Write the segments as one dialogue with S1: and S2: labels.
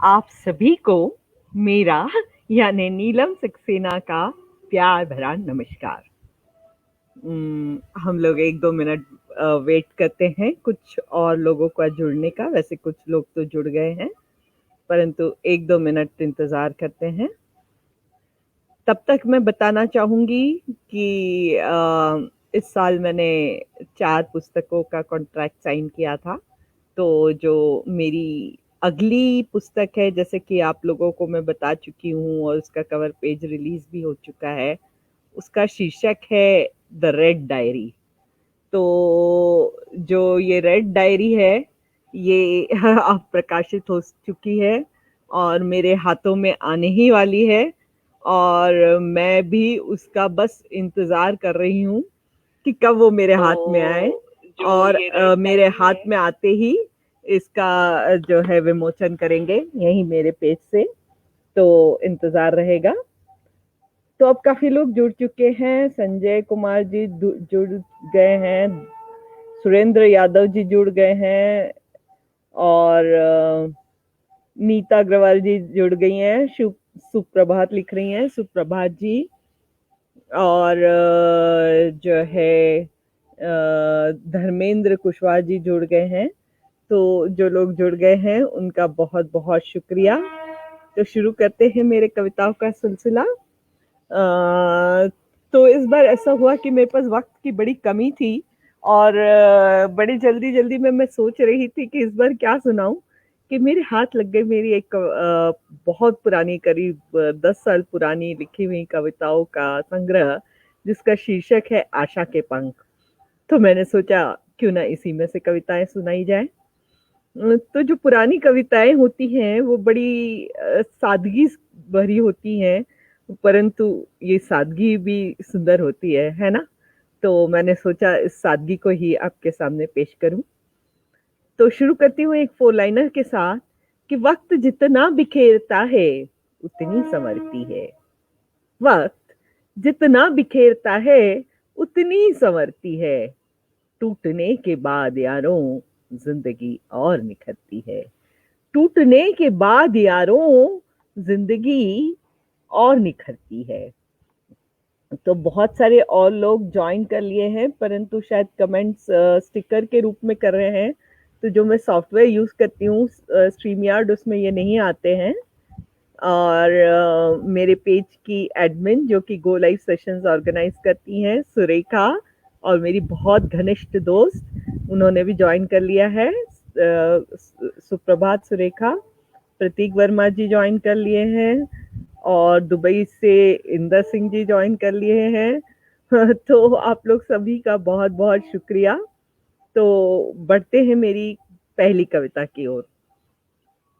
S1: आप सभी को मेरा यानी नीलम सक्सेना का प्यार भरा नमस्कार। हम लोग 1-2 मिनट वेट करते हैं कुछ और लोगों का जुड़ने का। वैसे कुछ लोग तो जुड़ गए हैं, परंतु 1-2 मिनट इंतज़ार करते हैं। तब तक मैं बताना चाहूँगी कि इस साल मैंने 4 पुस्तकों का कॉन्ट्रैक्ट साइन किया था। तो जो मेरी अगली पुस्तक है, जैसे कि आप लोगों को मैं बता चुकी हूँ और उसका कवर पेज रिलीज़ भी हो चुका है। उसका शीर्षक है द रेड डायरी। तो जो ये रेड डायरी है, ये अब प्रकाशित हो चुकी है और मेरे हाथों में आने ही वाली है और मैं भी उसका बस इंतज़ार कर रही हूँ कि कब वो मेरे हाथ में आए और मेरे हाथ में आते ही इसका जो है विमोचन करेंगे यहीं मेरे पेज से, तो इंतज़ार रहेगा। तो अब काफ़ी लोग जुड़ चुके हैं। संजय कुमार जी जुड़ गए हैं, सुरेंद्र यादव जी जुड़ गए हैं और नीता अग्रवाल जी जुड़ गई हैं। सुप्रभात लिख रही हैं, सुप्रभात जी। और जो है धर्मेंद्र कुशवाहा जी जुड़ गए हैं। तो जो लोग जुड़ गए हैं उनका बहुत बहुत शुक्रिया। तो शुरू करते हैं मेरे कविताओं का सिलसिला। तो इस बार ऐसा हुआ कि मेरे पास वक्त की बड़ी कमी थी और बड़ी जल्दी जल्दी में मैं सोच रही थी कि इस बार क्या सुनाऊं कि मेरे हाथ लग गई मेरी एक बहुत पुरानी, करीब 10 साल पुरानी लिखी हुई कविताओं का संग्रह, जिसका शीर्षक है आशा के पंख। तो मैंने सोचा क्यों ना इसी में से कविताएं सुनाई जाए। तो जो पुरानी कविताएं होती हैं वो बड़ी सादगी भरी होती हैं, परंतु ये सादगी भी सुंदर होती है ना? तो मैंने सोचा इस सादगी को ही आपके सामने पेश करूं। तो शुरू करती हूँ एक 4 लाइनर के साथ कि वक्त जितना बिखेरता है उतनी संवरती है। वक्त जितना बिखेरता है उतनी संवरती है। टूटने के बाद यारों जिंदगी और निखरती है। टूटने के बाद यारों जिंदगी और निखरती है। तो बहुत सारे और लोग ज्वाइन कर लिए हैं, परंतु शायद कमेंट्स स्टिकर के रूप में कर रहे हैं। तो जो मैं सॉफ्टवेयर यूज करती हूँ स्ट्रीम यार्ड, उसमें ये नहीं आते हैं। और मेरे पेज की एडमिन जो कि गो लाइव सेशंस ऑर्गेनाइज करती हैं, सुरेखा, और मेरी बहुत घनिष्ठ दोस्त, उन्होंने भी ज्वाइन कर लिया है। सुप्रभात सुरेखा। प्रतीक वर्मा जी ज्वाइन कर लिए हैं और दुबई से इंदर सिंह जी ज्वाइन कर लिए हैं। तो आप लोग सभी का बहुत बहुत शुक्रिया। तो बढ़ते हैं मेरी पहली कविता की ओर।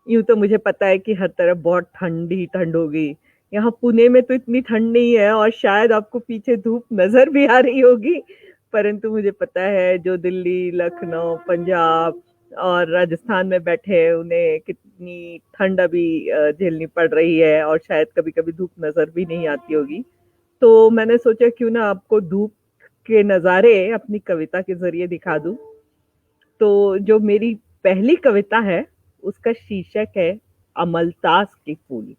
S1: यूं तो मुझे पता है कि हर तरफ बहुत ठंड ही ठंड होगी। यहाँ पुणे में तो इतनी ठंड नहीं है और शायद आपको पीछे धूप नजर भी आ रही होगी, परंतु मुझे पता है जो दिल्ली, लखनऊ, पंजाब और राजस्थान में बैठे हैं उन्हें कितनी ठंड अभी झेलनी पड़ रही है और शायद कभी कभी धूप नजर भी नहीं आती होगी। तो मैंने सोचा क्यों ना आपको धूप के नज़ारे अपनी कविता के जरिए दिखा दूं। तो जो मेरी पहली कविता है उसका शीर्षक है अमलतास के फूल।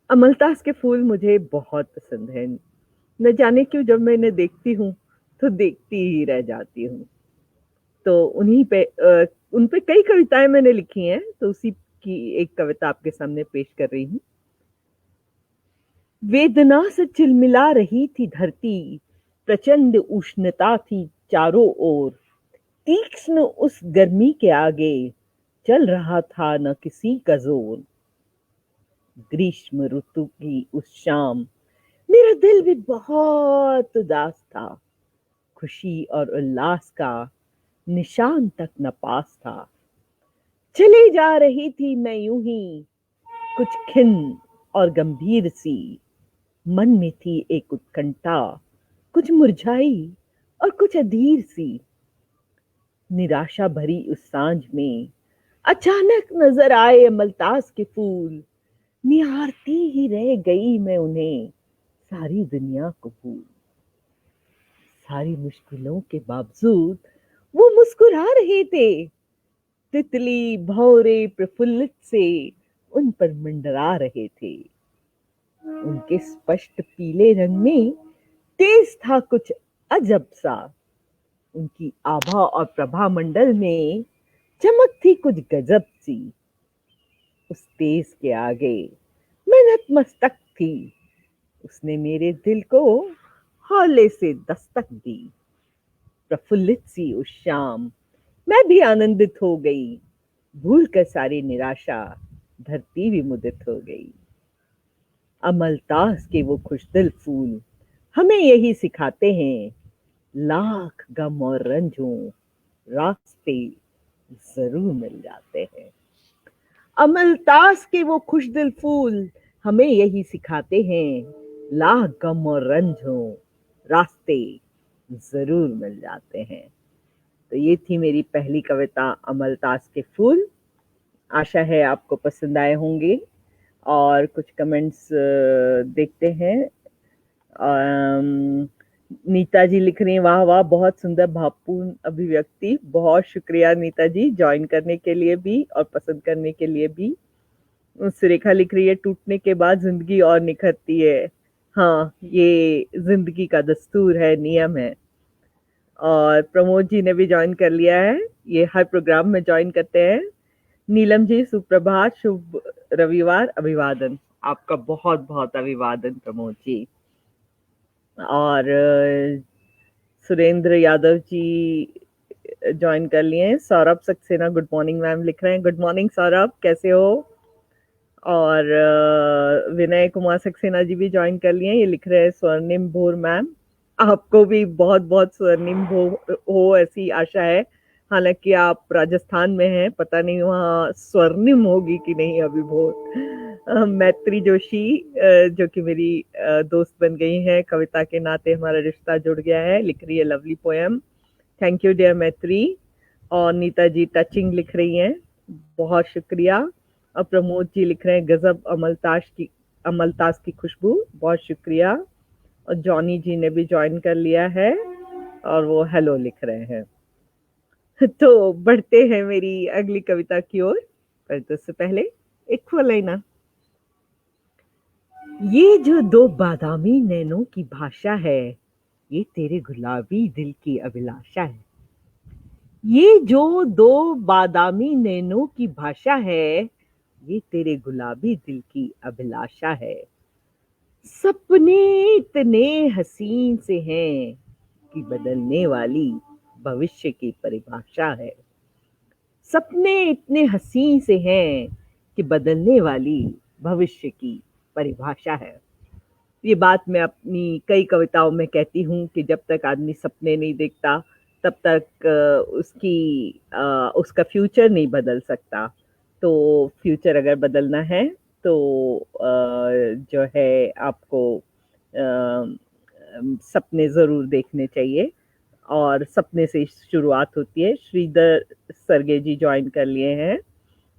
S1: अमलतास के फूल मुझे बहुत पसंद है। न जाने क्यों जब मैं इन्हें देखती हूँ तो देखती ही रह जाती हूँ। तो उन्हीं पे उन पे कई कविताएं मैंने लिखी हैं, तो उसी की एक कविता आपके सामने पेश कर रही हूँ। वेदना से चिलमिला रही थी धरती, प्रचंड उष्णता थी चारों ओर। तीक्ष्ण उस गर्मी के आगे चल रहा था न किसी का जोर। ग्रीष्म ऋतु की उस शाम मेरा दिल भी बहुत उदास था। खुशी और उल्लास का निशान तक न पास था। चली जा रही थी मैं यूं ही, कुछ खिन्न और गंभीर सी। मन में थी एक उत्कंठा, कुछ मुरझाई और कुछ अधीर सी। निराशा भरी उस सांझ में अचानक नजर आए अमलतास के फूल। निहारती ही रह गई मैं उन्हें, सारी दुनिया को भूल। सारी मुश्किलों के बावजूद वो मुस्कुरा रहे थे। तितली भौरे प्रफुल्लित से उन पर मंडरा रहे थे। उनके स्पष्ट पीले रंग में तेज था कुछ अजब सा। उनकी आभा और प्रभा मंडल में चमक थी कुछ गजब सी। उस तेज के आगे मैं नतमस्तक थी। उसने मेरे दिल को हौले से दस्तक दी। प्रफुल्लित सी उस शाम मैं भी आनंदित हो गई। भूल कर सारी निराशा धरती भी मुदित हो गई। अमलतास के वो खुशदिल फूल हमें यही सिखाते हैं, लाख गम और रंज हो रास्ते जरूर मिल जाते हैं। अमलतास के वो खुशदिल फूल हमें यही सिखाते हैं, लाख गम और रंज हो रास्ते जरूर मिल जाते हैं। तो ये थी मेरी पहली कविता अमलतास के फूल। आशा है आपको पसंद आए होंगे। और कुछ कमेंट्स देखते हैं। अम, नीता जी लिख रही हैं, वाह वाह बहुत सुंदर भावपूर्ण अभिव्यक्ति। बहुत शुक्रिया नीता जी, ज्वाइन करने के लिए भी और पसंद करने के लिए भी। सुरेखा लिख रही है, टूटने के बाद जिंदगी और निखरती है। हाँ, ये जिंदगी का दस्तूर है, नियम है। और प्रमोद जी ने भी ज्वाइन कर लिया है, ये हर प्रोग्राम में ज्वाइन करते हैं। नीलम जी सुप्रभात, शुभ रविवार, अभिवादन। आपका बहुत बहुत अभिवादन प्रमोद जी। और सुरेंद्र यादव जी ज्वाइन कर लिए हैं। Saurabh Saxena good morning ma'am लिख रहे हैं, गुड मॉर्निंग सौरभ, कैसे हो। और विनय कुमार सक्सेना जी भी ज्वाइन कर लिए हैं, ये लिख रहे हैं स्वर्णिम भोर मैम। आपको भी बहुत बहुत स्वर्णिम भोर हो ऐसी आशा है। हालांकि आप राजस्थान में हैं, पता नहीं वहाँ स्वर्णिम होगी कि नहीं अभी भोर। मैत्री जोशी जो कि मेरी दोस्त बन गई हैं, कविता के नाते हमारा रिश्ता जुड़ गया है, लिख रही है lovely poem. Thank you dear Maitri. और नीता जी टचिंग लिख रही हैं, बहुत शुक्रिया। और प्रमोद जी लिख रहे हैं, गजब अमलतास की खुशबू, बहुत शुक्रिया। और जॉनी जी ने भी ज्वाइन कर लिया है और वो हेलो लिख रहे हैं। तो बढ़ते हैं मेरी अगली कविता की ओर, पर उससे पहले एक फुल लाइनर। ये जो दो बादामी नैनों की भाषा है, ये तेरे गुलाबी दिल की अभिलाषा है। ये जो दो बादामी नैनों की भाषा है, ये तेरे गुलाबी दिल की अभिलाषा है। सपने इतने हसीन से हैं कि बदलने वाली भविष्य की परिभाषा है। सपने इतने हसीन से हैं कि बदलने वाली भविष्य की परिभाषा है। ये बात मैं अपनी कई कविताओं में कहती हूँ कि जब तक आदमी सपने नहीं देखता तब तक उसका फ्यूचर नहीं बदल सकता। तो फ्यूचर अगर बदलना है तो जो है आपको सपने ज़रूर देखने चाहिए, और सपने से शुरुआत होती है। श्रीधर सरगे जी ज्वाइन कर लिए हैं,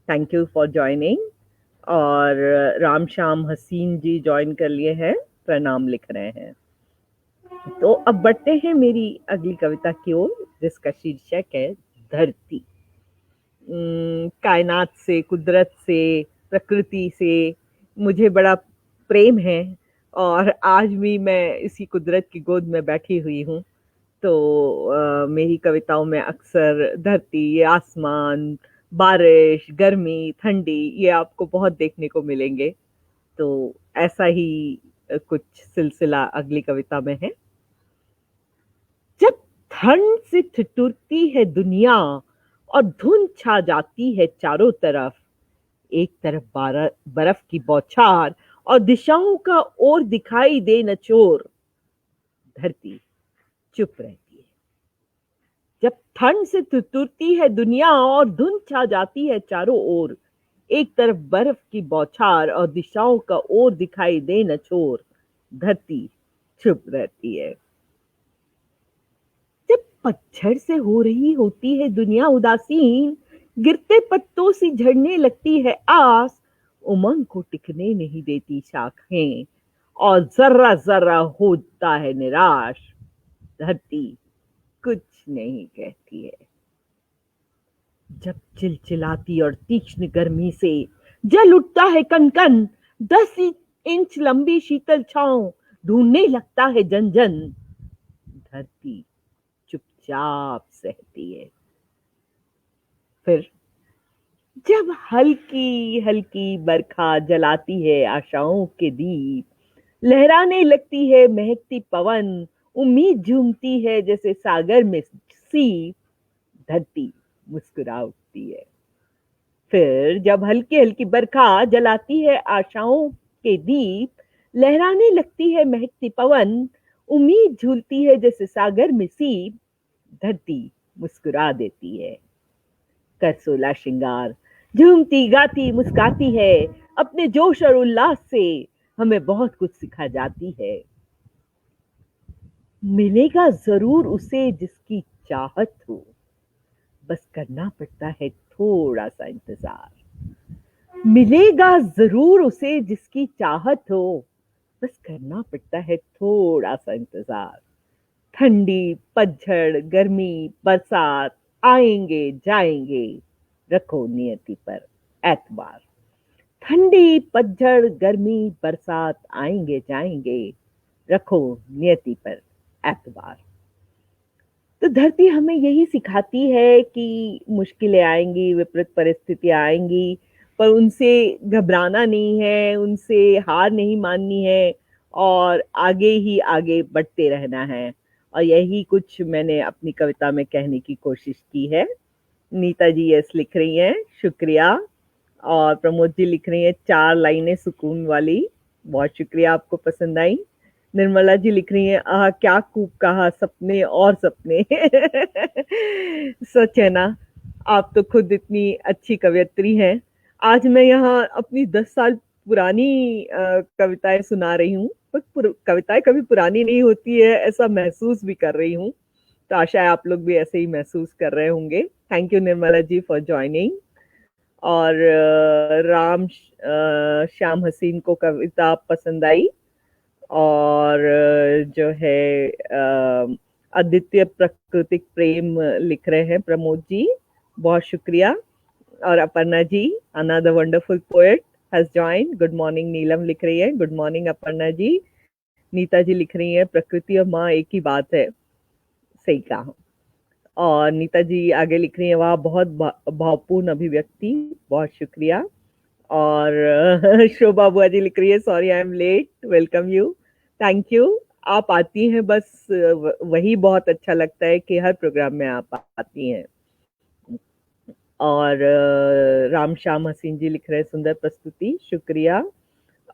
S1: थैंक यू फॉर ज्वाइनिंग। और राम श्याम हसीन जी ज्वाइन कर लिए हैं, प्रणाम लिख रहे हैं। तो अब बढ़ते हैं मेरी अगली कविता की ओर, जिसका शीर्षक है धरती। कायनात से, कुदरत से, प्रकृति से मुझे बड़ा प्रेम है। और आज भी मैं इसी कुदरत की गोद में बैठी हुई हूँ। तो मेरी कविताओं में अक्सर धरती, आसमान, बारिश, गर्मी, ठंडी, ये आपको बहुत देखने को मिलेंगे। तो ऐसा ही कुछ सिलसिला अगली कविता में है। जब ठंड से ठिठुरती है दुनिया और धुंध छा जाती है चारों तरफ, एक तरफ बर्फ की बौछार और दिशाओं का ओर दिखाई दे न चोर, धरती चुप रहती है। जब ठंड से ठिठुरती है दुनिया और धुंध छा जाती है चारों ओर, एक तरफ बर्फ की बौछार और दिशाओं का ओर दिखाई दे न छोर, धरती चुप रहती है। जब पतझड़ से हो रही होती है दुनिया उदासीन, गिरते पत्तों से झड़ने लगती है आस, उमंग को टिकने नहीं देती शाखें और जर्रा जर्रा होता है निराश, धरती कुछ नहीं कहती है। जब चिलचिलाती और तीक्ष्ण गर्मी से जल उठता है कन कन, 10 इंच लंबी शीतल छांव ढूंढने लगता है जन जन। धरती चुपचाप सहती है। फिर जब हल्की हल्की बरखा जलाती है आशाओं के दीप, लहराने लगती है महकती पवन, उम्मीद झूमती है जैसे सागर में सीप। धरती मुस्कुरा उठती है। फिर जब हल्की हल्की बरखा जलाती है आशाओं के दीप, लहराने लगती है महकती पवन, उम्मीद झूलती है जैसे सागर में सीप। धरती मुस्कुरा देती है। कर सोला श्रृंगार, झूमती गाती मुस्काती है, अपने जोश और उल्लास से हमें बहुत कुछ सिखा जाती है। मिलेगा जरूर उसे जिसकी चाहत हो, बस करना पड़ता है थोड़ा सा इंतजार। मिलेगा जरूर उसे जिसकी चाहत हो, बस करना पड़ता है थोड़ा सा इंतजार। ठंडी, पतझड़, गर्मी, बरसात आएंगे जाएंगे, रखो नियति पर एतबार। ठंडी, पतझड़, गर्मी, बरसात आएंगे जाएंगे, रखो नियति पर एतबार। तो धरती हमें यही सिखाती है कि मुश्किलें आएंगी, विपरीत परिस्थितियां आएंगी, पर उनसे घबराना नहीं है, उनसे हार नहीं माननी है और आगे ही आगे बढ़ते रहना है। और यही कुछ मैंने अपनी कविता में कहने की कोशिश की है। नीता जी यस लिख रही हैं, शुक्रिया। और प्रमोद जी लिख रही हैं 4 लाइनें सुकून वाली, बहुत शुक्रिया, आपको पसंद आई। निर्मला जी लिख रही हैं आह क्या खूब कहा, सपने और सपने। सच है ना, आप तो खुद इतनी अच्छी कवयित्री हैं। आज मैं यहाँ अपनी 10 साल पुरानी कविताएं सुना रही हूँ, पर कविताएं कभी पुरानी नहीं होती है, ऐसा महसूस भी कर रही हूँ। तो आशा है आप लोग भी ऐसे ही महसूस कर रहे होंगे। Thank you Nirmala ji for joining. और श्याम हसीन को कविता पसंद आई। और जो है अद्वितीय प्राकृतिक प्रेम लिख रहे हैं प्रमोद जी, बहुत शुक्रिया। और Aparna ji, another wonderful poet has join. Good morning Neelam लिख रही है, गुड मॉर्निंग अपर्णा जी। नीता जी लिख रही है प्रकृति और माँ एक ही बात है, सही कहा। और नीता जी आगे लिख रही है वाह बहुत भावपूर्ण अभिव्यक्ति, बहुत शुक्रिया। और शोभा बुआ जी लिख रही है sorry I am late, welcome you, thank you. आप आती हैं बस वही बहुत अच्छा लगता है कि हर प्रोग्राम में आप आती हैं। और राम श्याम हसीन जी लिख रहे हैं सुंदर प्रस्तुति, शुक्रिया।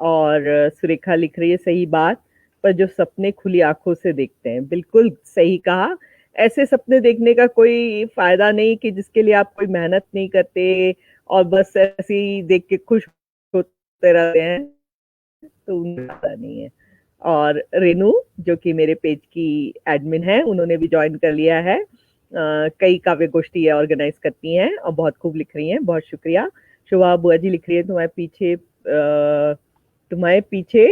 S1: और सुरेखा लिख रही है सही बात, पर जो सपने खुली आंखों से देखते हैं, बिल्कुल सही कहा। ऐसे सपने देखने का कोई फायदा नहीं कि जिसके लिए आप कोई मेहनत नहीं करते और बस ऐसे ही देख के खुश होते रहते हैं, तो उनका फायदा नहीं है। और रेनू जो कि मेरे पेज की एडमिन है, उन्होंने भी ज्वाइन कर लिया है। कई काव्य गोष्ठी ऑर्गेनाइज करती हैं और बहुत खूब लिख रही हैं, बहुत शुक्रिया। शोभा बुआ जी लिख रही है तुम्हारे पीछे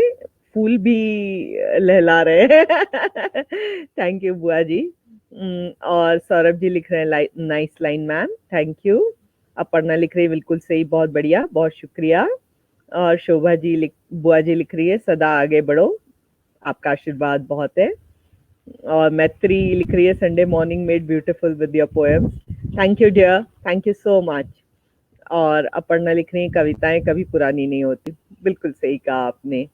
S1: फूल भी लहला रहे हैं। थैंक यू बुआ जी। और सौरभ जी लिख रहे हैं nice line ma'am, thank you. Aparna लिख रही है बिल्कुल सही, बहुत बढ़िया, बहुत शुक्रिया। और शोभा जी बुआ जी लिख रही है सदा आगे बढ़ो, आपका आशीर्वाद बहुत है। और मैत्री लिख रही है Sunday morning made beautiful with your poems, thank you dear, thank you so much. और अपर्णा लिख रही है कविताएं कभी पुरानी नहीं होती, बिल्कुल सही कहा आपने।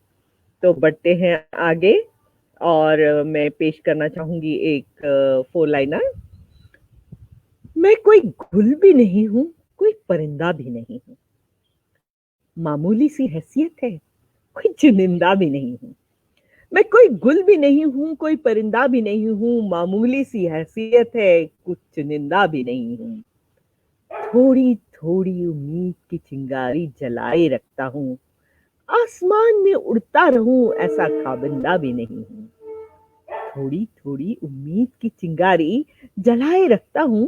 S1: तो बढ़ते हैं आगे और मैं पेश करना चाहूंगी एक 4 लाइनर। मैं कोई गुल भी नहीं हूं, कोई परिंदा भी नहीं हूं, मामूली सी हैसियत है, कोई चुनिंदा भी नहीं हूं। मैं कोई गुल भी नहीं हूं, कोई परिंदा भी नहीं हूं, मामूली सी हैसियत है, कुछ चुनिंदा भी नहीं हूं। थोड़ी थोड़ी उम्मीद की चिंगारी जलाए रखता हूं, आसमान में उड़ता रहूं ऐसा खाबिंदा भी नहीं हूं। थोड़ी थोड़ी उम्मीद की चिंगारी जलाए रखता हूं,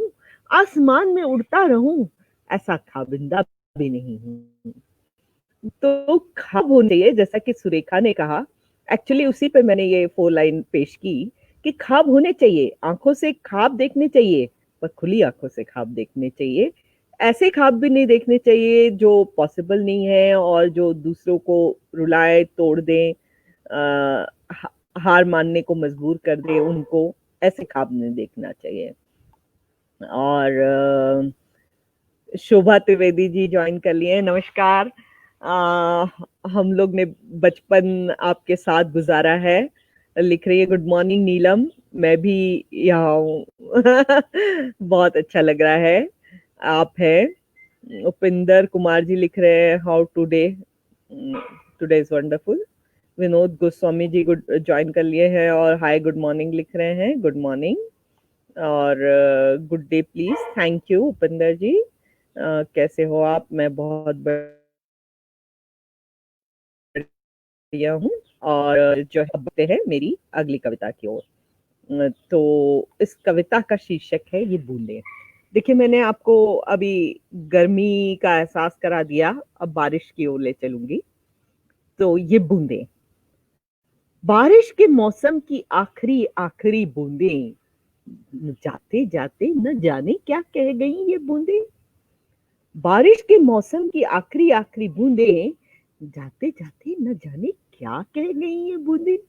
S1: आसमान में उड़ता रहूं ऐसा खाबिंदा भी नहीं हूं। तो ख्वाब होने चाहिए, जैसा कि सुरेखा ने कहा, एक्चुअली उसी पे मैंने ये 4 लाइन पेश की कि ख्वाब होने चाहिए, आंखों से ख्वाब देखने चाहिए, पर खुली आंखों से ख्वाब देखने चाहिए। ऐसे ख्वाब भी नहीं देखने चाहिए जो पॉसिबल नहीं है और जो दूसरों को रुलाए, तोड़ दें, अ, हा हार मानने को मजबूर कर दे उनको, ऐसे ख्वाब नहीं देखना चाहिए। और शोभा त्रिवेदी जी जॉइन कर लिए हैं, नमस्कार। हम लोग ने बचपन आपके साथ गुजारा है, लिख रही है गुड मॉर्निंग नीलम, मैं भी यहाँ हूँ। बहुत अच्छा लग रहा है, आप हैं। उपिंदर कुमार जी लिख रहे हैं how today, today is wonderful. Vinod Goswami ji good join कर लिए हैं और हाय गुड मॉर्निंग लिख रहे हैं, गुड मॉर्निंग। और good day please, thank you Upinder ji. कैसे हो आप? मैं बहुत बढ़िया हूँ। और जो है अब बढ़ते हैं मेरी अगली कविता की ओर। तो इस कविता का शीर्षक है ये बूंदे। देखिए, मैंने आपको अभी गर्मी का एहसास करा दिया, अब बारिश की ओर ले चलूंगी। तो ये बूंदे, बारिश के मौसम की आखिरी आखिरी बूंदे, जाते जाते न जाने क्या कह गई ये बूंदे। बारिश के मौसम की आखिरी आखिरी बूंदे, जाते जाते न जाने क्या कह गई ये बूंदे।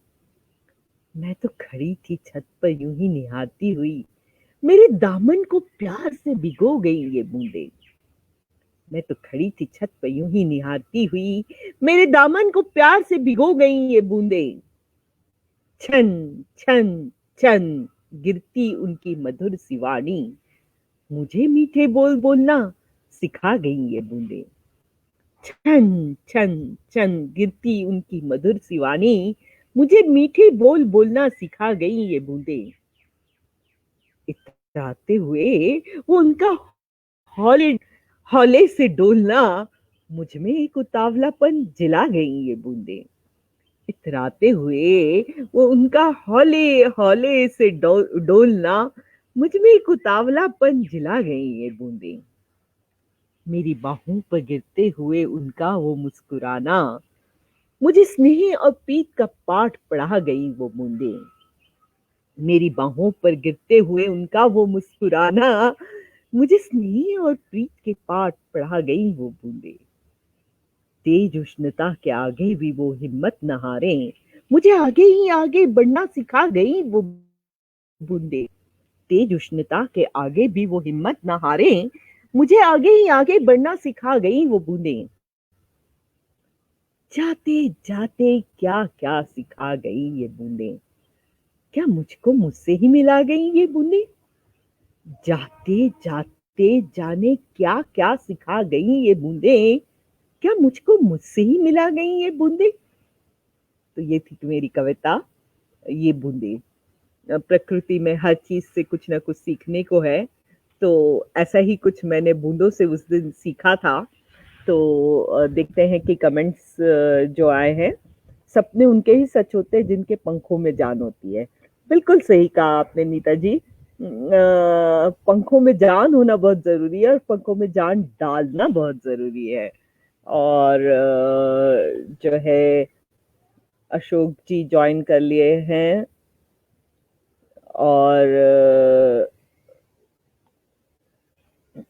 S1: मैं तो खड़ी थी छत पर यूं ही निहारती हुई, मेरे दामन को प्यार से भिगो गई ये बूंदे। मैं तो खड़ी थी छत पर यूं ही निहारती हुई, मेरे दामन को प्यार से भिगो गई ये बूंदे। छन छन छन गिरती उनकी मधुर सी वाणी, मुझे मीठे बोल बोलना सिखा गई ये बूंदे। छन छन छन गिरती उनकी मधुर सी वाणी, मुझे मीठे बोल बोलना सिखा गई ये बूंदे। इतराते हुए वो उनका हौले हौले से डोलना, मुझ में एक उतावलापन जिला गई ये बूंदे। इतराते हुए वो उनका हौले हौले से डोलना, मुझ में एक उतावलापन जिला गई ये बूंदे। मेरी बाहों पर गिरते हुए उनका वो मुस्कुराना, मुझे स्नेह और प्रीत का पाठ पढ़ा गई वो बूंदे। मेरी बाहों पर गिरते हुए उनका वो मुस्कुराना, मुझे स्नेह और प्रीत के पाठ पढ़ा गई वो बूंदे। तेज उष्णता के आगे भी वो हिम्मत न हारे, मुझे आगे ही आगे बढ़ना सिखा गई वो बूंदे। तेज उष्णता के आगे भी वो हिम्मत न हारे, मुझे आगे ही आगे बढ़ना सिखा गई वो बूंदे। जाते जाते क्या क्या सिखा गई ये बूंदे, क्या मुझको मुझसे ही मिला गई ये बूंदे। जाते जाते जाने क्या क्या सिखा गई ये बूंदे, क्या मुझको मुझसे ही मिला गई ये बूंदे। तो ये थी मेरी कविता, ये बूंदे। प्रकृति में हर चीज से कुछ ना कुछ सीखने को है, तो ऐसा ही कुछ मैंने बूंदों से उस दिन सीखा था। तो देखते हैं कि कमेंट्स जो आए हैं, सपने उनके ही सच होते हैं जिनके पंखों में जान होती है। बिल्कुल सही कहा आपने नीता जी। पंखों में जान होना बहुत जरूरी है और पंखों में जान डालना बहुत जरूरी है। और जो है अशोक जी ज्वाइन कर लिए हैं। और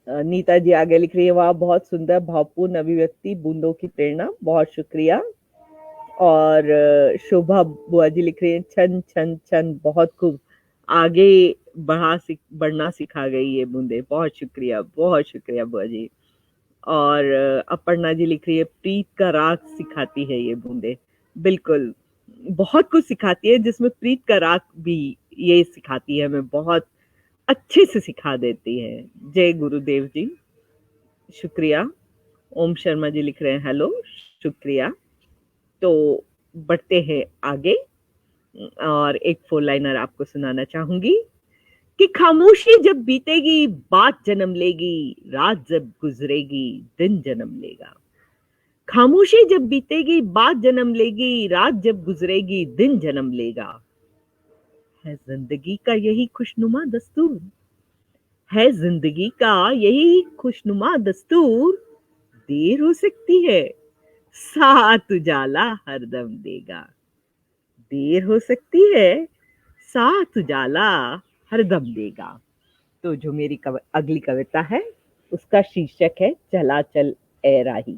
S1: नीता जी आगे लिख रही है, वाह बहुत सुंदर भावपूर्ण अभिव्यक्ति, बूंदों की प्रेरणा, बहुत शुक्रिया। और शोभा बुआ जी लिख रही है, छन छन छन बहुत खूब, आगे बढ़ना सिखा गई ये बूंदे, बहुत शुक्रिया बुआ जी। और अपर्णा जी लिख रही है, प्रीत का राग सिखाती है ये बूंदे। बिल्कुल, बहुत कुछ सिखाती है, जिसमें प्रीत का राग भी ये सिखाती है, हमें बहुत अच्छे से सिखा देती है। जय गुरुदेव जी, शुक्रिया। ओम शर्मा जी लिख रहे हैं, हेलो, शुक्रिया। तो बढ़ते हैं आगे, और एक फोर लाइनर आपको सुनाना चाहूंगी कि खामोशी जब बीतेगी बात जन्म लेगी, रात जब गुजरेगी दिन जन्म लेगा। खामोशी जब बीतेगी बात जन्म लेगी, रात जब गुजरेगी दिन जन्म लेगा। है जिंदगी का यही खुशनुमा दस्तूर, है जिंदगी का यही खुशनुमा दस्तूर, देर हो सकती है साथ उजाला हरदम देगा। देर हो सकती है साथ उजाला हरदम देगा। तो जो मेरी अगली कविता है, उसका शीर्षक है चला चल ए राही।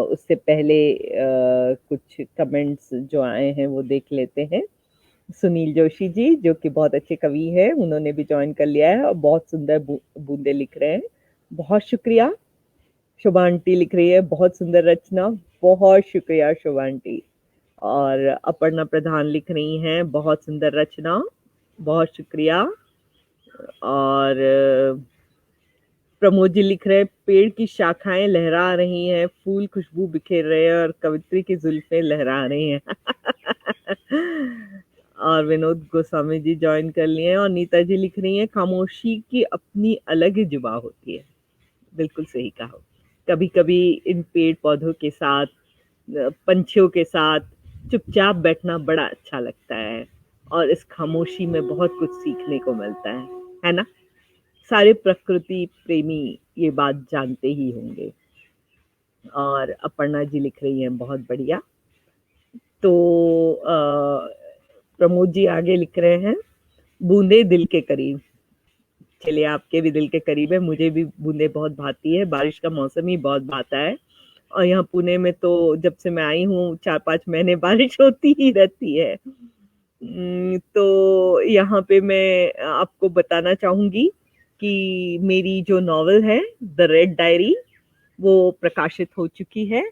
S1: उससे पहले कुछ कमेंट्स जो आए हैं वो देख लेते हैं। सुनील जोशी जी जो कि बहुत अच्छे कवि हैं, उन्होंने भी ज्वाइन कर लिया है और बहुत सुंदर बूंदे लिख रहे हैं, बहुत शुक्रिया। शोभा आंटी लिख रही है बहुत सुंदर रचना, बहुत शुक्रिया शोभा आंटी। और अपर्णा प्रधान लिख रही हैं बहुत सुंदर रचना, बहुत शुक्रिया। और प्रमोद जी लिख रहे हैं पेड़ की शाखाएं लहरा रही हैं, फूल खुशबू बिखेर रहे हैं और कवित्री की जुल्फें लहरा रही हैं। और विनोद गोस्वामी जी ज्वाइन कर लिए हैं और नीता जी लिख रही हैं खामोशी की अपनी अलग ही जुबा होती है। बिल्कुल सही कहा। कभी कभी इन पेड़ पौधों के साथ, पंछियों के साथ चुपचाप बैठना बड़ा अच्छा लगता है और इस खामोशी में बहुत कुछ सीखने को मिलता है ना? सारे प्रकृति प्रेमी ये बात जानते ही होंगे। और अपर्णा जी लिख रही हैं बहुत बढ़िया। तो प्रमोद जी आगे लिख रहे हैं बूंदे दिल के करीब। चलिए आपके भी दिल के करीब है, मुझे भी बूंदे बहुत भाती है, बारिश का मौसम ही बहुत भाता है। और यहाँ पुणे में तो जब से मैं आई हूँ 4-5 महीने बारिश होती ही रहती है। तो यहाँ पे मैं आपको बताना चाहूंगी कि मेरी जो नॉवल है द रेड डायरी वो प्रकाशित हो चुकी है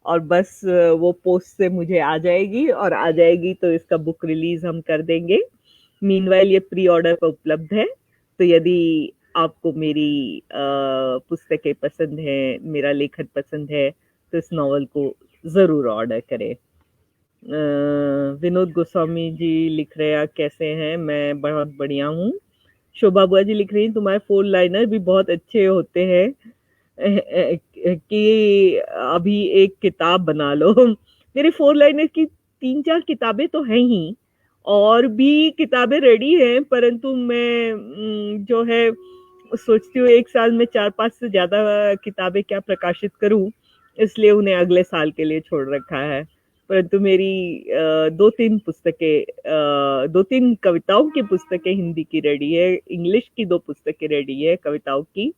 S1: और बस वो पोस्ट से मुझे आ जाएगी और आ जाएगी तो इसका बुक रिलीज हम कर देंगे। मीनवाइल ये प्री ऑर्डर पर उपलब्ध है, तो यदि आपको मेरी पुस्तकें पसंद है, मेरा लेखन पसंद है तो इस नॉवल को जरूर ऑर्डर करें। विनोद गोस्वामी जी लिख रहे हैं कैसे हैं, मैं बहुत बढ़िया हूँ। शोभा बुआ जी लिख रही हैं तुम्हारे 4 लाइनर भी बहुत अच्छे होते हैं कि अभी एक किताब बना लो। मेरे 4 लाइनर की 3-4 किताबें तो हैं ही और भी किताबें रेडी हैं, परंतु मैं जो है सोचती हूँ एक साल में 4-5 से ज्यादा किताबें क्या प्रकाशित करूं, इसलिए उन्हें अगले साल के लिए छोड़ रखा है। परंतु मेरी 2-3 पुस्तकें, 2-3 कविताओं की पुस्तकें हिंदी की रेडी है, इंग्लिश की 2 पुस्तकें रेडी है कविताओं की,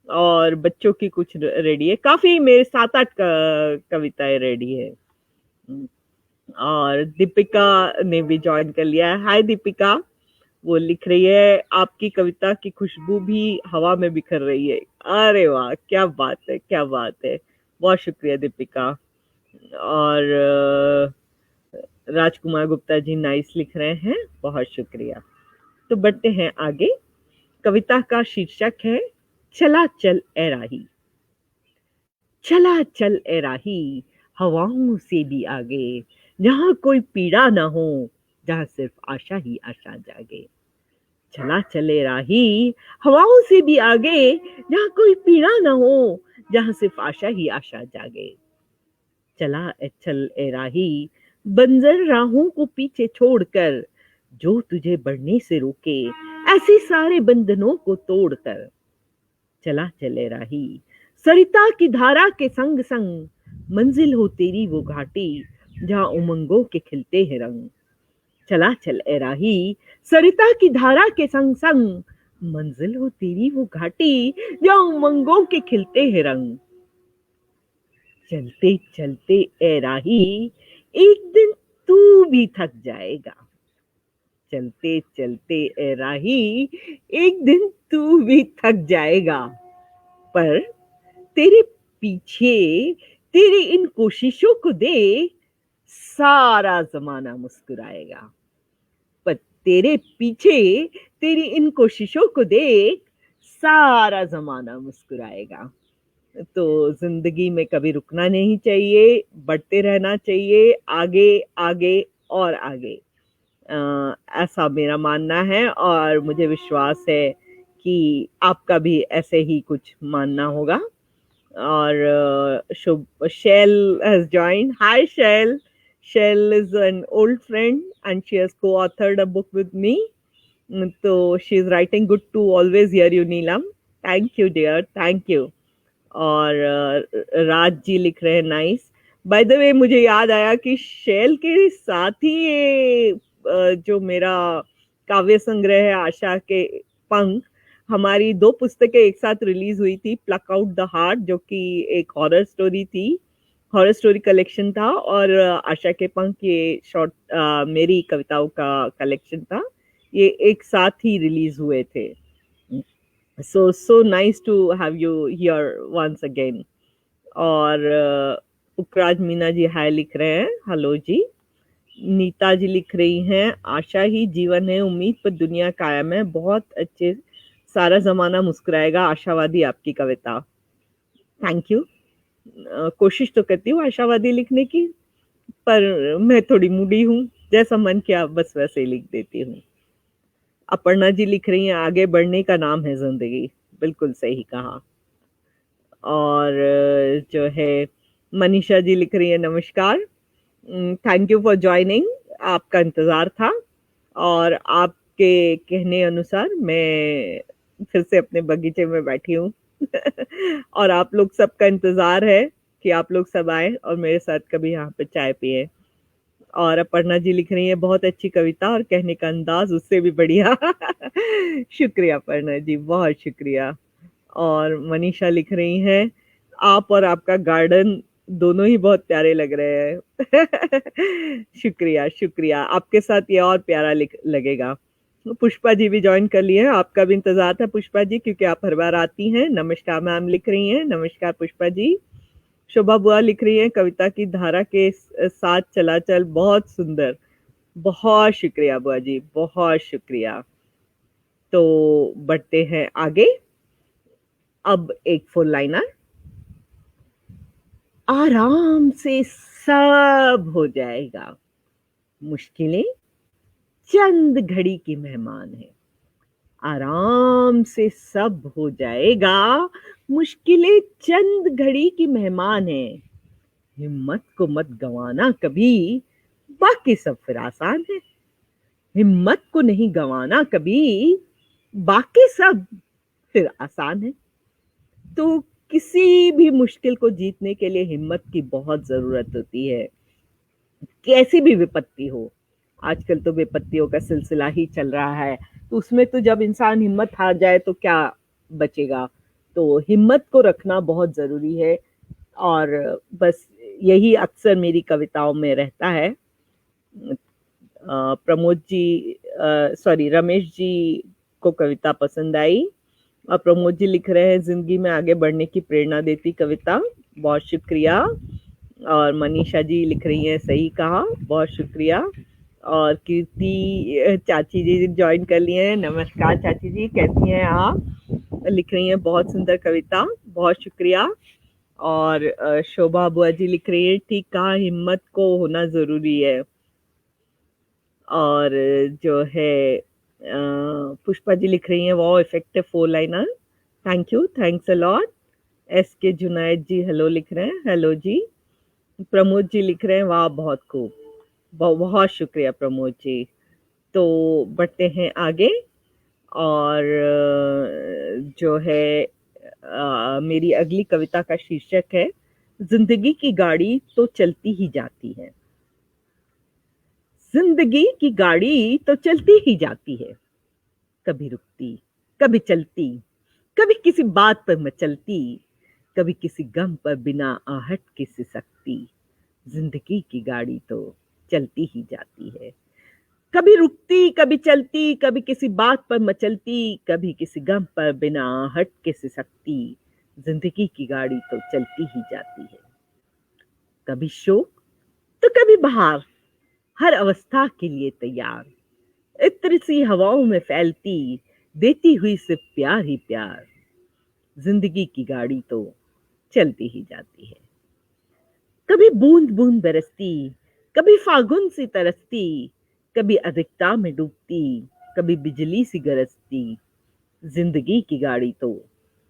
S1: और बच्चों की कुछ रेडी है। काफी मेरे 7-8 कविताएं रेडी है। और दीपिका ने भी ज्वाइन कर लिया है। हाय दीपिका, वो लिख रही है आपकी कविता की खुशबू भी हवा में बिखर रही है। अरे वाह, क्या बात है, क्या बात है, बहुत शुक्रिया दीपिका। और राजकुमार गुप्ता जी नाइस लिख रहे हैं, बहुत शुक्रिया। तो बढ़ते हैं आगे। कविता का शीर्षक है चला चल ए राही। चला चल ए राही हवाओं से भी आगे, जहाँ कोई पीड़ा ना हो, जहाँ सिर्फ आशा ही आशा जागे। चला चले राही हवाओं से भी आगे, जहाँ कोई पीड़ा ना हो, जहाँ सिर्फ आशा ही आशा जागे। चला चल ए राही बंजर राहों को पीछे छोड़कर, जो तुझे बढ़ने से रोके ऐसे सारे बंधनों को तोड़कर। चला चले राही सरिता की धारा के संग संग, मंजिल हो तेरी वो घाटी, जहाँ उमंगों के खिलते हैं रंग। चला चल ए राही सरिता की धारा के संग संग, मंजिल हो तेरी वो घाटी, जहाँ उमंगों के खिलते हैं रंग। चलते चलते ए राही एक दिन तू भी थक जाएगा। चलते चलते ए राही एक दिन तू भी थक जाएगा, पर तेरे पीछे तेरी इन कोशिशों को देख सारा जमाना मुस्कुराएगा। पर तेरे पीछे तेरी इन कोशिशों को देख सारा जमाना मुस्कुराएगा। तो जिंदगी में कभी रुकना नहीं चाहिए, बढ़ते रहना चाहिए, आगे आगे और आगे। ऐसा मेरा मानना है और मुझे विश्वास है कि आपका भी ऐसे ही कुछ मानना होगा। और शुभ शैल has joined. Hi Shell. Shell is an old friend and she has co-authored a book with me. So she's writing good to always hear you Neelam. Thank you dear, thank you. और राज जी लिख रहे हैं nice. By the way मुझे याद आया कि शैल के साथ ही ये जो मेरा काव्य संग्रह है आशा के पंख, हमारी 2 पुस्तकें एक साथ रिलीज़ हुई थी, प्लक आउट द हार्ट जो कि एक हॉरर स्टोरी कलेक्शन था और आशा के पंख ये मेरी कविताओं का कलेक्शन था। ये एक साथ ही रिलीज़ हुए थे। So nice to have you here once again. और पुखराज मीना जी हाय लिख रहे हैं, हेलो जी। नीता जी लिख रही हैं, आशा ही जीवन है, उम्मीद पर दुनिया कायम है, बहुत अच्छे, सारा ज़माना मुस्कुराएगा, आशावादी आपकी कविता। Thank you. कोशिश तो करती हूँ आशावादी लिखने की, पर मैं थोड़ी मूडी हूँ, जैसा मन किया बस वैसे ही लिख देती हूँ। अपर्णा जी लिख रही हैं, आगे बढ़ने का नाम है ज़िंदगी, बिल्कुल सही कहा। और जो है मनीषा जी लिख रही हैं, नमस्कार, थैंक यू फॉर जॉइनिंग, आपका इंतज़ार था और आपके कहने अनुसार मैं फिर से अपने बगीचे में बैठी हूँ और आप लोग सबका इंतज़ार है कि आप लोग सब आएँ और मेरे साथ कभी यहाँ पे चाय पिएँ। और अपर्णा जी लिख रही हैं, बहुत अच्छी कविता और कहने का अंदाज़ उससे भी बढ़िया। शुक्रिया अपर्णा जी, बहुत शुक्रिया। और मनीषा लिख रही हैं, आप और आपका गार्डन दोनों ही बहुत प्यारे लग रहे हैं। शुक्रिया, शुक्रिया। आपके साथ ये और प्यारा लगेगा। पुष्पा जी भी जॉइन कर लिए हैं, आपका भी इंतज़ार था पुष्पा जी, क्योंकि आप हर बार आती हैं। नमस्कार मैम लिख रही हैं, नमस्कार पुष्पा जी। शोभा बुआ लिख रही हैं, कविता की धारा के साथ चला चल, बहुत सुंदर। बहुत शुक्रिया बुआ जी, बहुत शुक्रिया। तो बढ़ते हैं आगे। अब एक फुल लाइनर, आराम से सब हो जाएगा, मुश्किलें चंद घड़ी की मेहमान है। आराम से सब हो जाएगा, मुश्किलें चंद घड़ी की मेहमान है। हिम्मत को मत गंवाना कभी, बाकी सब फिर आसान है। हिम्मत को नहीं गंवाना कभी, बाकी सब फिर आसान है। तो किसी भी मुश्किल को जीतने के लिए हिम्मत की बहुत जरूरत होती है, कैसी भी विपत्ति हो। आजकल तो विपत्तियों का सिलसिला ही चल रहा है, तो उसमें तो जब इंसान हिम्मत हार जाए तो क्या बचेगा। तो हिम्मत को रखना बहुत जरूरी है और बस यही अक्सर मेरी कविताओं में रहता है। प्रमोद जी सॉरी रमेश जी को कविता पसंद आई और प्रमोद जी लिख रहे हैं, जिंदगी में आगे बढ़ने की प्रेरणा देती कविता, बहुत शुक्रिया। और मनीषा जी लिख रही हैं, सही कहा, बहुत शुक्रिया। और कीर्ति चाची जी ज्वाइन कर लिए हैं, नमस्कार चाची जी, कैसी हैं आप? लिख रही हैं, बहुत सुंदर कविता, बहुत शुक्रिया। और शोभा बुआ जी लिख रही है, ठीक कहा, हिम्मत को होना जरूरी है। और जो है पुष्पा जी लिख रही हैं, वो effective four liner, thank you, thanks a lot. S के जुनैद जी हेलो लिख रहे हैं, हेलो जी। प्रमोद जी लिख रहे हैं, वाह बहुत खूब, बहुत शुक्रिया प्रमोद जी। तो बढ़ते हैं आगे। और जो है मेरी अगली कविता का शीर्षक है, जिंदगी की गाड़ी तो चलती ही जाती है। जिंदगी की गाड़ी तो चलती ही जाती है, कभी रुकती, कभी चलती, कभी किसी बात पर मचलती, कभी किसी गम पर बिना आहट के सिसकती। जिंदगी की गाड़ी तो चलती ही जाती है, कभी रुकती, कभी चलती, कभी किसी बात पर मचलती, कभी किसी गम पर बिना आहट के सिसकती। जिंदगी की गाड़ी तो चलती ही जाती है, कभी शोक तो कभी बहार, हर अवस्था के लिए तैयार, इत्र सी हवाओं में फैलती, देती हुई सिर्फ प्यार ही प्यार। जिंदगी की गाड़ी तो चलती ही जाती है, कभी बूंद बूंद बरसती, कभी फागुन सी तरसती, कभी अधिकता में डूबती, कभी बिजली सी गरजती। जिंदगी की गाड़ी तो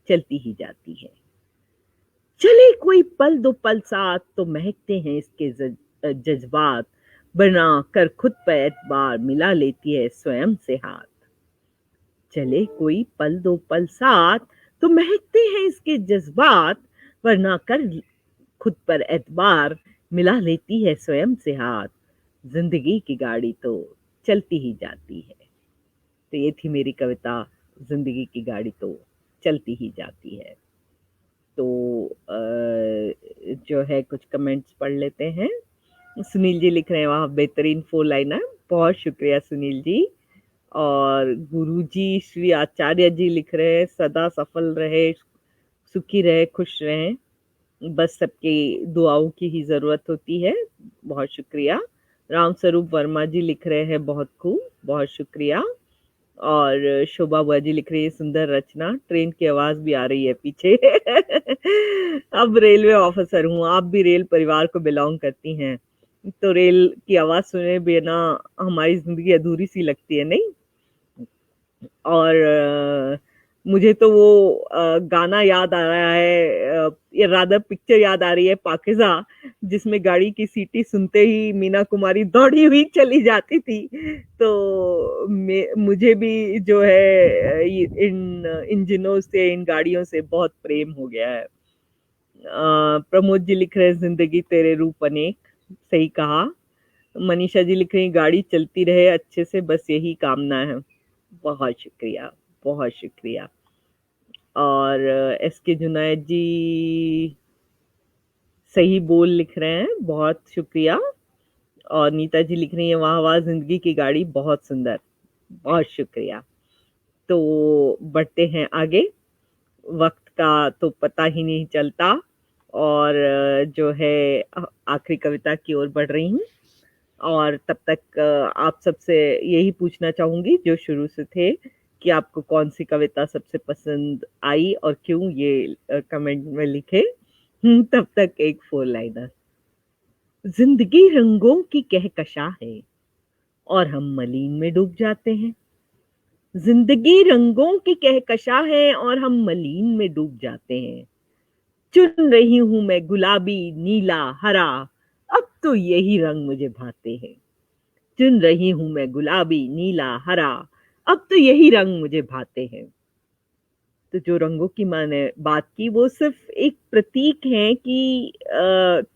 S1: चलती ही जाती है, चले कोई पल दो पल साथ तो महकते हैं इसके जज्बात, बना कर खुद पर एतबार मिला लेती है स्वयं से हाथ। चले कोई पल दो पल साथ तो महकते हैं इसके जज्बात, वरना कर खुद पर एतबार मिला लेती है स्वयं से हाथ। जिंदगी की गाड़ी तो चलती ही जाती है। तो ये थी मेरी कविता, जिंदगी की गाड़ी तो चलती ही जाती है। तो जो है कुछ कमेंट्स पढ़ लेते हैं। सुनील जी लिख रहे हैं, वहाँ बेहतरीन 4 लाइनर, बहुत शुक्रिया सुनील जी। और गुरुजी श्री आचार्य जी लिख रहे हैं, सदा सफल रहे, सुखी रहे, खुश रहें, बस सबकी दुआओं की ही जरूरत होती है। बहुत शुक्रिया। राम स्वरूप वर्मा जी लिख रहे हैं, बहुत खूब, बहुत शुक्रिया। और शोभा बुआ जी लिख रही है, सुंदर रचना, ट्रेन की आवाज भी आ रही है पीछे। अब रेलवे ऑफिसर हूँ, आप भी रेल परिवार को बिलोंग करती हैं, तो रेल की आवाज सुने बिना हमारी जिंदगी अधूरी सी लगती है, नहीं? और मुझे तो वो गाना याद आ रहा है, ये रादर पिक्चर याद आ रही है, पाकिज़ा, जिसमें गाड़ी की सीटी सुनते ही मीना कुमारी दौड़ी हुई चली जाती थी। तो मुझे भी जो है इन इंजनों से, इन गाड़ियों से बहुत प्रेम हो गया है। प्रमोद जी लिख रहे हैं, जिंदगी तेरे रूप अनेक, सही कहा। मनीषा जी लिख रही हैं, गाड़ी चलती रहे अच्छे से, बस यही कामना है। बहुत शुक्रिया, बहुत शुक्रिया। और एस के जुनैद जी सही बोल लिख रहे हैं, बहुत शुक्रिया। और नीता जी लिख रही है, वाह वाह, जिंदगी की गाड़ी बहुत सुंदर, बहुत शुक्रिया। तो बढ़ते हैं आगे, वक्त का तो पता ही नहीं चलता। और जो है आखिरी कविता की ओर बढ़ रही हूँ। और तब तक आप सबसे यही पूछना चाहूंगी जो शुरू से थे, कि आपको कौन सी कविता सबसे पसंद आई और क्यों, ये कमेंट में लिखे। तब तक एक 4 लाइनर। जिंदगी रंगों की कहकशा है और हम मलीन में डूब जाते हैं। जिंदगी रंगों की कहकशा है और हम मलीन में डूब जाते हैं। चुन रही हूं मैं गुलाबी, नीला, हरा, अब तो यही रंग मुझे भाते हैं। चुन रही हूं मैं गुलाबी, नीला, हरा, अब तो यही रंग मुझे भाते हैं। तो जो रंगों की मैंने बात की, वो सिर्फ एक प्रतीक है कि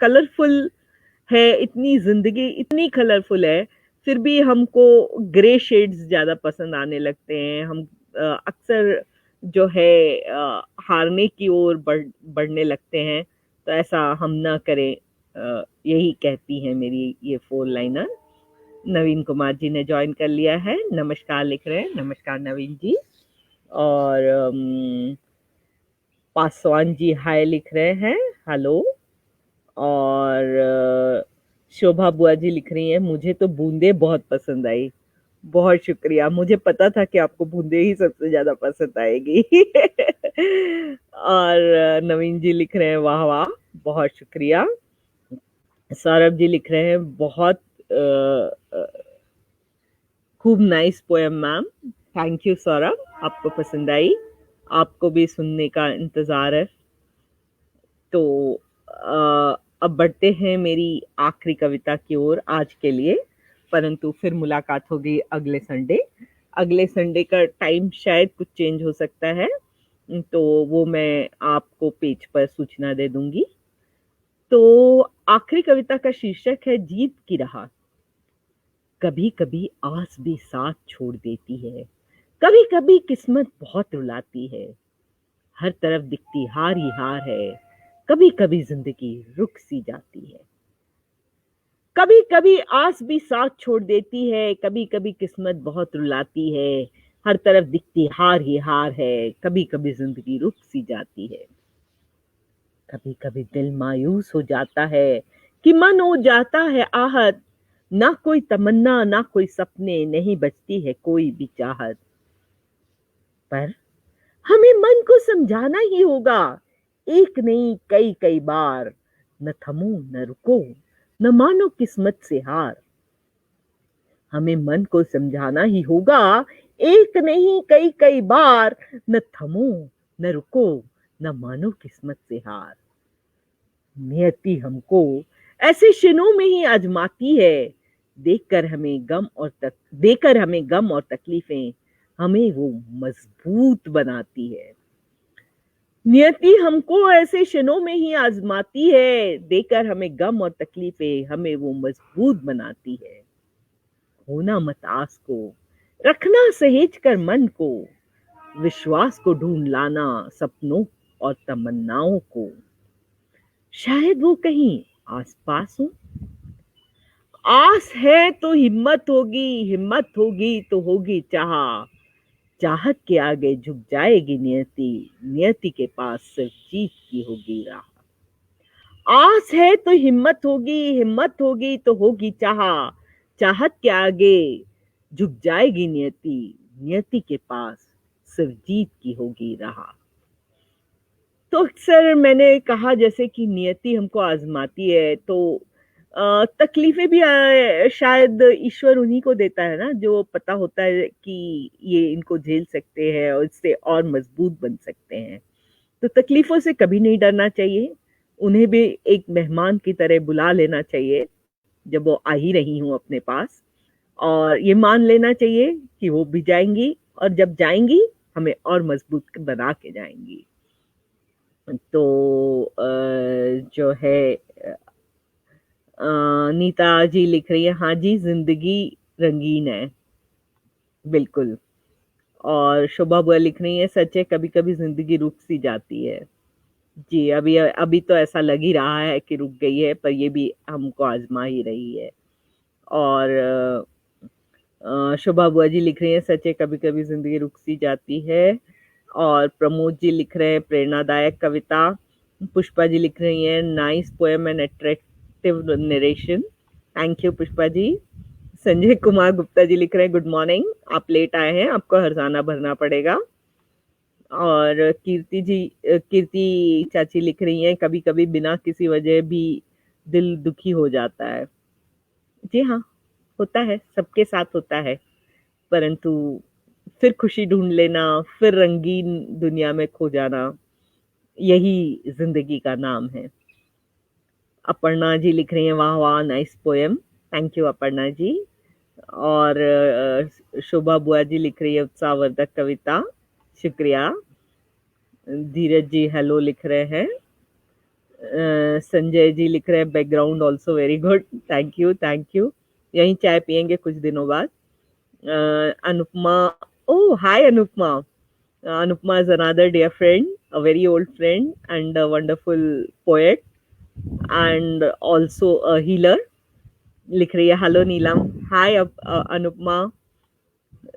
S1: कलरफुल है, इतनी जिंदगी इतनी कलरफुल है, फिर भी हमको ग्रे शेड्स ज्यादा पसंद आने लगते हैं। हम अक्सर जो है हारने की ओर बढ़ने लगते हैं। तो ऐसा हम ना करें, यही कहती है मेरी ये 4 लाइनर। नवीन कुमार जी ने ज्वाइन कर लिया है, नमस्कार लिख रहे हैं, नमस्कार नवीन जी। और पासवान जी हाय लिख रहे हैं, हेलो। और शोभा बुआ जी लिख रही हैं, मुझे तो बूंदे बहुत पसंद आई। बहुत शुक्रिया, मुझे पता था कि आपको बूंदे ही सबसे ज्यादा पसंद आएगी। और नवीन जी लिख रहे हैं, वाह वाह, बहुत शुक्रिया। सौरभ जी लिख रहे हैं, बहुत खूब nice poem ma'am, thank you Saurabh, आपको पसंद आई, आपको भी सुनने का इंतजार है। तो अब बढ़ते हैं मेरी आखिरी कविता की ओर आज के लिए, परंतु फिर मुलाकात होगी अगले संडे। अगले संडे का टाइम शायद कुछ चेंज हो सकता है, तो वो मैं आपको पेज पर सूचना दे दूंगी। तो आखिरी कविता का शीर्षक है, जीत की राह। कभी कभी आस भी साथ छोड़ देती है, कभी कभी किस्मत बहुत रुलाती है, हर तरफ दिखती हार ही हार है, कभी कभी जिंदगी रुक सी जाती है। कभी कभी आस भी साथ छोड़ देती है, कभी कभी किस्मत बहुत रुलाती है, हर तरफ दिखती हार ही हार है, कभी कभी जिंदगी रुक सी जाती है। कभी कभी दिल मायूस हो जाता है कि मन हो जाता है आहत, ना कोई तमन्ना ना कोई सपने, नहीं बचती है कोई भी चाहत। पर हमें मन को समझाना ही होगा, एक नहीं कई कई बार, न थमो न रुको, न मानो किस्मत से हार। हमें मन को समझाना ही होगा, एक नहीं कई कई बार, न थमो न रुको, न मानो किस्मत से हार। नियति हमको ऐसे क्षणों में ही आजमाती है, देकर हमें गम और तकलीफें, हमें वो मजबूत बनाती है। नियति हमको ऐसे क्षणों में ही आजमाती है, देकर हमें गम और तकलीफें, हमें वो मजबूत बनाती है। खोना मत आस को, रखना सहेज कर मन को, विश्वास को ढूंढ लाना सपनों और तमन्नाओं को, शायद वो कहीं आसपास हो। आस है तो हिम्मत होगी तो होगी चाह, चाहत के आगे झुक जाएगी नियति, नियति के पास सिर्फ जीत की होगी राह। आस है तो हिम्मत होगी तो होगी चाह, चाहत के आगे झुक जाएगी नियति, नियति के पास सिर्फ जीत की होगी राह। तो अक्सर मैंने कहा जैसे कि नियति हमको आजमाती है, तो तकलीफें भी शायद ईश्वर उन्हीं को देता है ना, जो पता होता है कि ये इनको झेल सकते हैं और इससे और मजबूत बन सकते हैं। तो तकलीफों से कभी नहीं डरना चाहिए, उन्हें भी एक मेहमान की तरह बुला लेना चाहिए जब वो आ ही रही हूँ अपने पास, और ये मान लेना चाहिए कि वो भी जाएंगी, और जब जाएंगी हमें और मजबूत बना के जाएंगी। तो जो है नीता जी लिख रही है, हाँ जी जिंदगी रंगीन है, बिल्कुल। और शोभा बुआ लिख रही है, सच है कभी कभी जिंदगी रुक सी जाती है। जी, अभी अभी तो ऐसा लग ही रहा है कि रुक गई है, पर ये भी हमको आजमा ही रही है। और शोभा बुआ जी लिख रही है, सच है कभी कभी जिंदगी रुक सी जाती है। और प्रमोद जी लिख रहे हैं, प्रेरणादायक कविता। पुष्पा जी लिख रही हैं, nice poem and attractive narration. Thank you Pushpa ji. Sanjay Kumar Gupta ji लिख रहे हैं, गुड मॉर्निंग, आप लेट आए हैं, आपको हर्जाना भरना पड़ेगा। और कीर्ति चाची लिख रही हैं, कभी कभी बिना किसी वजह भी दिल दुखी हो जाता है। जी हाँ, होता है, सबके साथ होता है, परंतु फिर खुशी ढूंढ लेना, फिर रंगीन दुनिया में खो जाना, यही जिंदगी का नाम है। अपर्णा जी लिख रही हैं, वाह वाह nice poem, thank you Aparna ji. और शोभा बुआ जी लिख रही है, उत्साहवर्धक कविता, शुक्रिया। धीरज जी हेलो लिख रहे हैं। संजय जी लिख रहे हैं, background also very good, thank you thank you. यहीं चाय पियेंगे कुछ दिनों बाद। Anupama, oh hi Anupma. Anupma is another dear friend, a very old friend and a wonderful poet and also a healer. लिख रही है, hello Neelam, hi Anupama,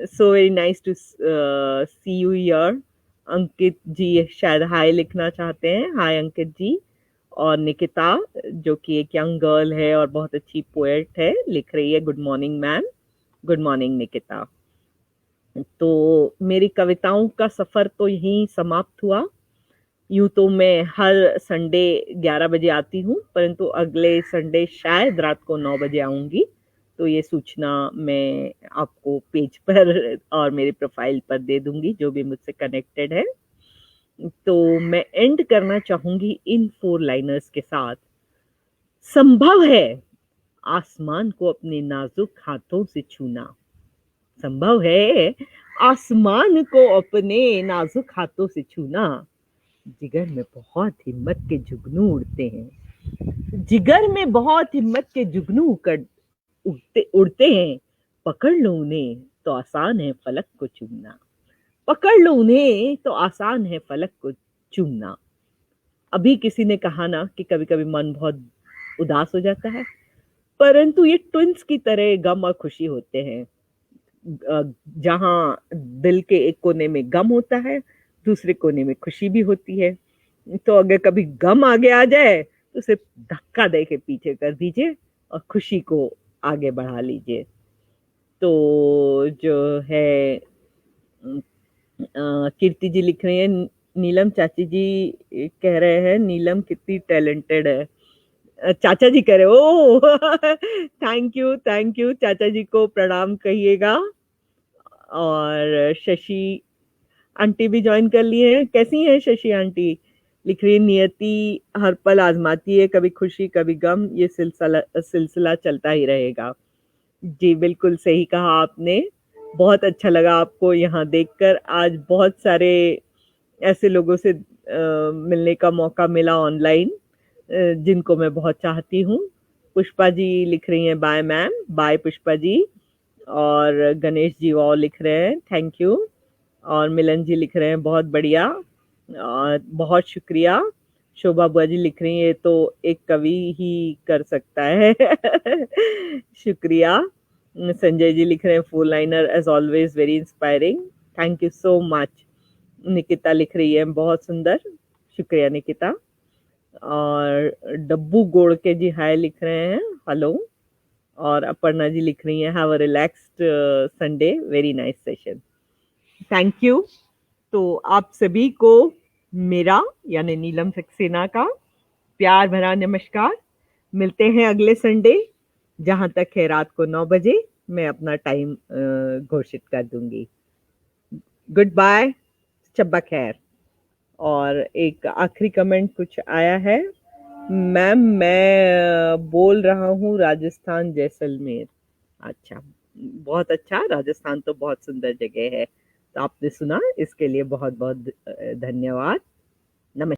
S1: so very nice to see you here. Ankit ji शायद हाय लिखना चाहते हैं, हाय अंकित जी। और निकिता जो कि एक यंग गर्ल है और बहुत अच्छी पोएट है, लिख रही है, good morning ma'am. Good morning Nikita. तो मेरी कविताओं का सफर तो यहीं समाप्त हुआ। यूं तो मैं हर संडे 11 बजे आती हूँ, परंतु अगले संडे शायद रात को 9 बजे आऊंगी। तो ये सूचना मैं आपको पेज पर और मेरे प्रोफाइल पर दे दूंगी, जो भी मुझसे कनेक्टेड है। तो मैं एंड करना चाहूंगी इन 4 लाइनर्स के साथ। संभव है आसमान को अपने नाजुक हाथों से छूना, संभव है आसमान को अपने नाजुक हाथों से छूना। जिगर में बहुत हिम्मत के जुगनू उड़ते हैं, जिगर में बहुत हिम्मत के जुगनू कर उड़ते हैं। पकड़ लो उन्हें तो आसान है फलक को चूमना, पकड़ लो उन्हें तो आसान है फलक को चूमना। अभी किसी ने कहा ना कि कभी कभी मन बहुत उदास हो जाता है, परंतु ये ट्विंस की तरह गम और खुशी होते हैं। जहाँ दिल के एक कोने में गम होता है, दूसरे कोने में खुशी भी होती है। तो अगर कभी गम आगे आ जाए तो सिर्फ धक्का दे के पीछे कर दीजिए और खुशी को आगे बढ़ा लीजिए। तो जो है कीर्ति जी लिख रही है, नीलम चाची जी कह रहे हैं नीलम कितनी टैलेंटेड है। चाचा जी कह रहे, ओ थैंक यू चाचा जी को प्रणाम कहिएगा। और शशि आंटी भी ज्वाइन कर लिए हैं, कैसी हैं शशि आंटी? लिख रही है, नियति हर पल आजमाती है, कभी खुशी कभी गम, ये सिलसिला चलता ही रहेगा। जी बिल्कुल सही कहा आपने, बहुत अच्छा लगा आपको यहाँ देखकर। आज बहुत सारे ऐसे लोगों से मिलने का मौका मिला ऑनलाइन, जिनको मैं बहुत चाहती हूँ। पुष्पा जी लिख रही हैं, bye ma'am, bye Pushpa ji. और गणेश जी वो लिख रहे हैं, थैंक यू। और मिलन जी लिख रहे हैं बहुत बढ़िया और बहुत शुक्रिया। शोभा बुआ जी लिख रही हैं ये तो एक कवि ही कर सकता है। शुक्रिया। संजय जी लिख रहे हैं four liner as always very inspiring. Thank you so much. Nikita लिख रही है बहुत सुंदर। शुक्रिया निकिता। और डब्बू गोड़के जी हाय लिख रहे हैं हेलो। और अपर्णा जी लिख रही हैं have a relaxed Sunday very nice session. Thank you. तो आप सभी को मेरा यानी नीलम सक्सेना का प्यार भरा नमस्कार। मिलते हैं अगले संडे। जहां तक है रात को 9 बजे मैं अपना टाइम घोषित कर दूंगी। Good bye. शब्बा खैर। और एक आखिरी कमेंट कुछ आया है। मैम मैं बोल रहा हूँ राजस्थान जैसलमेर। अच्छा, बहुत अच्छा। राजस्थान तो बहुत सुंदर जगह है। तो आपने सुना इसके लिए बहुत बहुत धन्यवाद।